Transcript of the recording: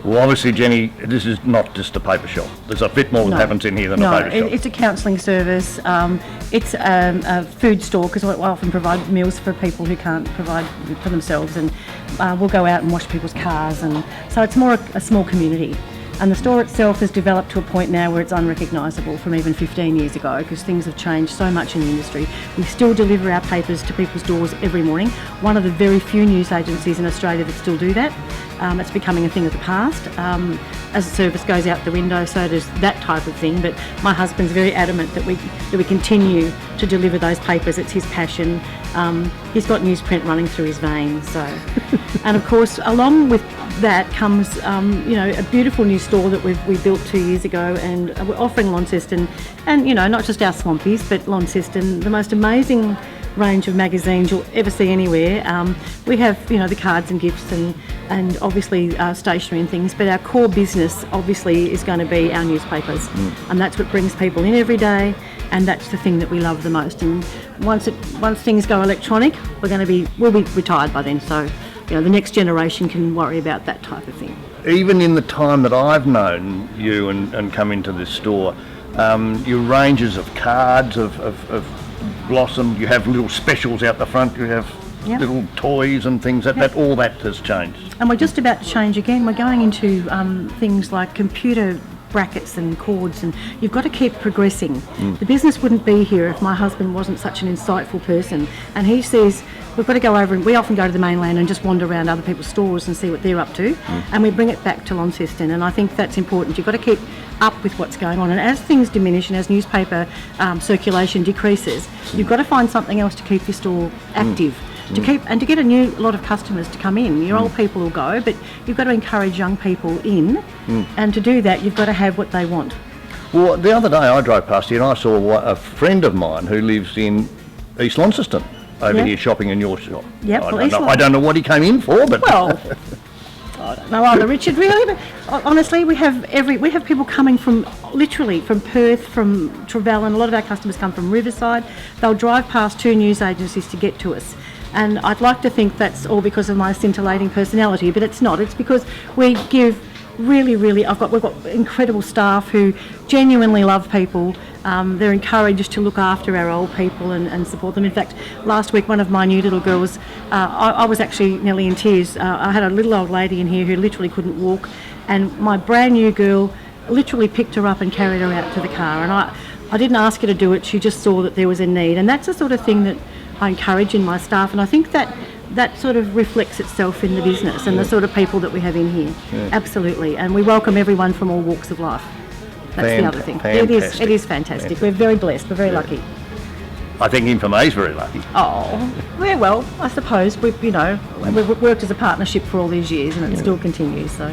Well, obviously, Jenny, this is not just a paper shop. There's a bit more that happens in here than a paper shop. It's a counselling service. It's a food store, because I often provide meals for people who can't provide for themselves, and we'll go out and wash people's cars, and so it's more a small community. And the store itself has developed to a point now where it's unrecognisable from even 15 years ago, because things have changed so much in the industry. We still deliver our papers to people's doors every morning. One of the very few news agencies in Australia that still do that. It's becoming a thing of the past. As the service goes out the window, so does that type of thing. But my husband's very adamant that we continue to deliver those papers. It's his passion. He's got newsprint running through his veins. So, and of course, along with that comes, a beautiful new store that we built 2 years ago, and we're offering Launceston, and not just our Swampies, but Launceston, the most amazing range of magazines you'll ever see anywhere. We have, the cards and gifts and obviously stationery and things, but our core business obviously is going to be our newspapers, and that's what brings people in every day, and that's the thing that we love the most. And once things go electronic, we'll be retired by then, so the next generation can worry about that type of thing. Even in the time that I've known you and come into this store, your ranges of cards have blossomed. You have little specials out the front. You have little toys and things. That all that has changed. And we're just about to change again. We're going into things like computer brackets and cords, and you've got to keep progressing. The business wouldn't be here if my husband wasn't such an insightful person, and he says we've got to go over, and we often go to the mainland and just wander around other people's stores and see what they're up to, and we bring it back to Launceston, and I think that's important. You've got to keep up with what's going on, and as things diminish and as newspaper circulation decreases, you've got to find something else to keep your store active. To get a new lot of customers to come in. Your old people will go, but you've got to encourage young people in, and to do that you've got to have what they want. Well, the other day I drove past here and I saw a friend of mine who lives in East Launceston over here shopping in your shop. Yep, I don't know what he came in for, but well, I don't know either, Richard, really, but honestly we have people coming from literally from Perth, from Trevellyn. A lot of our customers come from Riverside. They'll drive past 2 news agencies to get to us. And I'd like to think that's all because of my scintillating personality, but it's not. It's because we give we've got incredible staff who genuinely love people. They're encouraged to look after our old people and support them. In fact, last week one of my new little girls, I was actually nearly in tears. I had a little old lady in here who literally couldn't walk, and my brand new girl literally picked her up and carried her out to the car. And I didn't ask her to do it, she just saw that there was a need. And that's the sort of thing that I encourage in my staff, and I think that sort of reflects itself in the business and the sort of people that we have in here. Absolutely, and we welcome everyone from all walks of life. That's the other thing. It is fantastic. We're very blessed. We're very lucky. I think Invermay is very lucky. Oh, well, I suppose we've worked as a partnership for all these years, and it still continues. So.